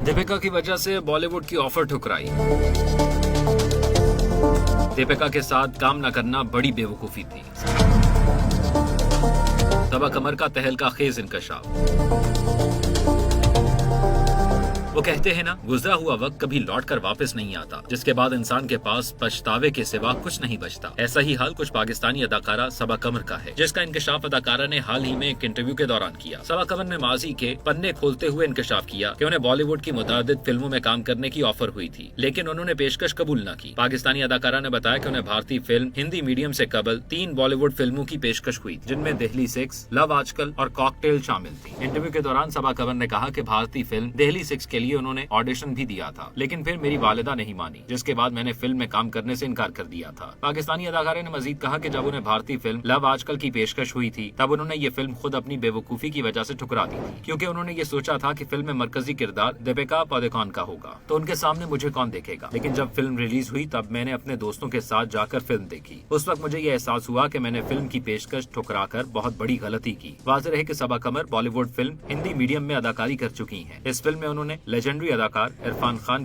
दीपिका की वजह से बॉलीवुड की ऑफर ठुकराई। दीपिका के साथ काम न करना बड़ी बेवकूफी थी। सबा कमर का तहलका खेज इंकशाफ। वो कहते हैं ना, गुजरा हुआ वक्त कभी लौट कर वापस नहीं आता, जिसके बाद इंसान के पास पछतावे के सिवा कुछ नहीं बचता। ऐसा ही हाल कुछ पाकिस्तानी अदाकारा सबा कमर का है, जिसका इंकशाफ अदाकारा ने हाल ही में एक इंटरव्यू के दौरान किया। सबा कमर ने माजी के पन्ने खोलते हुए इंकशाफ किया कि उन्हें बॉलीवुड की मुतादिद फिल्मों में काम करने की ऑफर हुई थी, लेकिन उन्होंने पेशकश कबूल न की। पाकिस्तानी अदाकारा ने बताया कि उन्हें भारतीय फिल्म हिंदी मीडियम से कबल 3 बॉलीवुड फिल्मों की पेशकश हुई, जिनमें दिल्ली 6, लव आजकल और कॉकटेल शामिल थी। इंटरव्यू के दौरान सबा कमर ने कहा कि भारतीय फिल्म दिल्ली 6 के लिए उन्होंने ऑडिशन भी दिया था, लेकिन फिर मेरी वालिदा नहीं मानी, जिसके बाद मैंने फिल्म में काम करने से इनकार कर दिया था। पाकिस्तानी अदाकारा ने मजीद कहा कि जब उन्हें भारतीय फिल्म लव आजकल की पेशकश हुई थी, तब उन्होंने ये फिल्म खुद अपनी बेवकूफी की वजह से ठुकरा दी थी, क्योंकि उन्होंने ये सोचा था कि फिल्म में मरकजी किरदार दीपिका पादुकोण का होगा, तो उनके सामने मुझे कौन देखेगा। लेकिन जब फिल्म रिलीज हुई तब मैंने अपने दोस्तों के साथ जाकर फिल्म देखी। उस वक्त मुझे ये एहसास हुआ कि मैंने फिल्म की पेशकश ठुकरा कर बहुत बड़ी गलती की। वाज़ेह है कि सबा कमर बॉलीवुड फिल्म हिंदी मीडियम में अदाकारी कर चुकी हैं। इस फिल्म में उन्होंने लेजेंडरी अदाकार इरफान खान